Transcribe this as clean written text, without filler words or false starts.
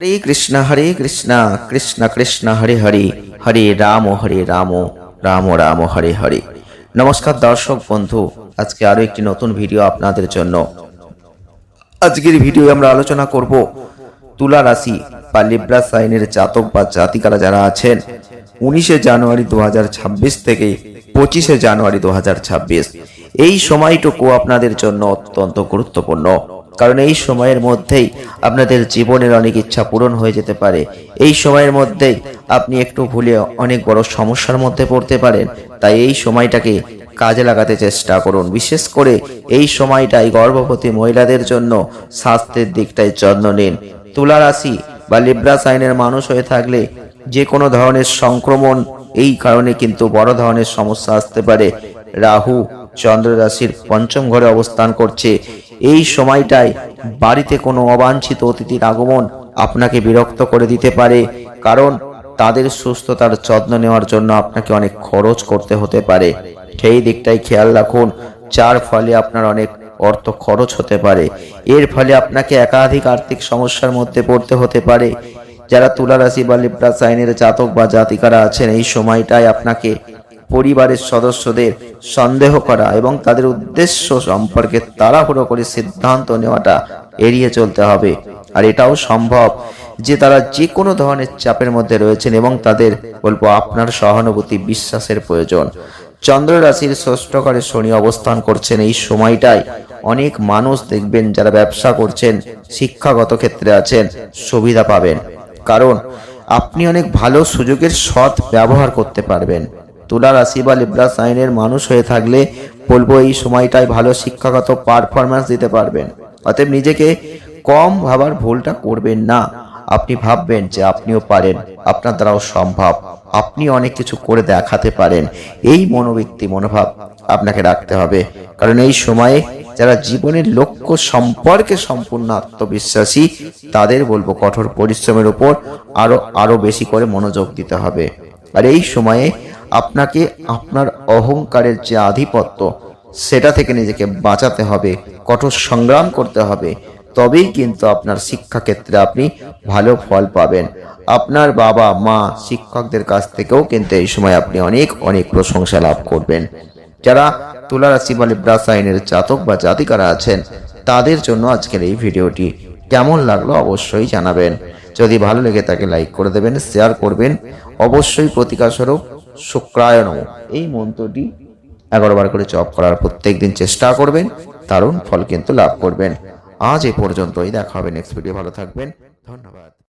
হরে কৃষ্ণ কৃষ্ণ কৃষ্ণ হরে হরে হরে রাম রাম রাম হরে হরে। নমস্কার দর্শক বন্ধু, আজকে আরো একটি নতুন ভিডিও আপনাদের জন্য। আজকের ভিডিও আমরা আলোচনা করব তুলা রাশি বা লিব্রা সাইনের জাতক বা জাতিকারা যারা আছেন 19শে জানুয়ারি 2026 থেকে 25শে জানুয়ারি 2026। এই সময়টুকু আপনাদের জন্য অত্যন্ত গুরুত্বপূর্ণ, কারণ এই সময়ের মধ্যেই আপনাদের জীবনের অনেক ইচ্ছা পূরণ হয়ে যেতে পারে। এই সময়ের মধ্যেই আপনি একটু ভুলে অনেক বড় সমস্যার মধ্যে পড়তে পারেন। তাই এই সময়টাকে কাজে লাগাতে চেষ্টা করুন। বিশেষ করে এই সময়টাই গর্ভবতী মহিলাদের জন্য স্বাস্থ্যের দিকটায় যত্ন নিন। তুলা রাশি বা লিব্রা সাইনের মানুষ হয়ে থাকলে যে কোনো ধরনের সংক্রমণ, এই কারণে কিন্তু বড় ধরনের সমস্যা আসতে পারে। রাহু চন্দ্র রাশির পঞ্চম ঘরে অবস্থান করছে। এই সময়টায় বাড়িতে কোনো অবাঞ্ছিত অতিথির আগমন আপনাকে বিরক্ত করে দিতে পারে, কারণ তাদের সুস্থতার যত্ন নেওয়ার জন্য আপনাকে অনেক খরচ করতে হতে পারে। সেই দিকটাই খেয়াল রাখুন, যার ফলে আপনার অনেক অর্থ খরচ হতে পারে। এর ফলে আপনাকে একাধিক আর্থিক সমস্যার মধ্যে পড়তে হতে পারে। যারা তুলা রাশি বা লিব্রা সাইনের জাতক বা জাতিকারা আছেন, এই সময়টায় আপনাকে পরিবারের সদস্যদের সন্দেহ করা এবং তাদের উদ্দেশ্য সম্পর্কে তাড়াহুড়ো করে সিদ্ধান্ত নেওয়াটা এড়িয়ে চলতে হবে। আর এটাও সম্ভব যে তারা যে কোনো ধরনের চাপের মধ্যে রয়েছেন এবং তাদের বলবো আপনার সহানুভূতি বিশ্বাসের প্রয়োজন। চন্দ্র রাশির ষষ্ঠ ঘরে শনি অবস্থান করছেন। এই সময়টায় অনেক মানুষ দেখবেন যারা ব্যবসা করছেন, শিক্ষাগত ক্ষেত্রে আছেন, সুবিধা পাবেন, কারণ আপনি অনেক ভালো সুযোগের সৎ ব্যবহার করতে পারবেন। তুলা রাশি বা লিব্রা সাইনের মানুষ হয়ে থাকলে বলবো এই সময়টায় ভালো শিক্ষাগত পারফরম্যান্স দিতে পারবেন। অতএব নিজেকে কম ভাবার ভুলটা করবেন না। আপনি ভাববেন যে আপনিও পারেন, আপনার দ্বারাও সম্ভব, আপনি অনেক কিছু করে দেখাতে পারেন। এই মনোভাব আপনাকে রাখতে হবে, কারণ এই সময়ে যারা জীবনের লক্ষ্য সম্পর্কে সম্পূর্ণ আত্মবিশ্বাসী, তাদের বলবো কঠোর পরিশ্রমের উপর আরো বেশি করে মনোযোগ দিতে হবে। আর এই সময়ে আপনাকে আপনার অহংকারের যে আধিপত্য, সেটা থেকে নিজেকে বাঁচাতে হবে, কঠোর সংগ্রাম করতে হবে। তবেই কিন্তু আপনার শিক্ষাক্ষেত্রে আপনি ভালো ফল পাবেন। আপনার বাবা মা শিক্ষকদের কাছ থেকেও কিন্তু এই সময় আপনি অনেক প্রশংসা লাভ করবেন। যারা তুলা রাশি বা লিব্রা সাইনের জাতক বা জাতিকারা আছেন, তাদের জন্য আজকের এই ভিডিওটি কেমন লাগলো অবশ্যই জানাবেন। যদি ভালো লেগে থাকে লাইক করে দেবেন, শেয়ার করবেন। অবশ্যই প্রতিকার স্বরূপ শুক্রায় নমঃ এই মন্ত্রটি 11 বার করে জপ করার প্রত্যেকদিন চেষ্টা করবেন, দারুণ ফল কিন্তু লাভ করবেন। আজ এ পর্যন্তই, দেখা হবে নেক্সট ভিডিও। ভালো থাকবেন, ধন্যবাদ।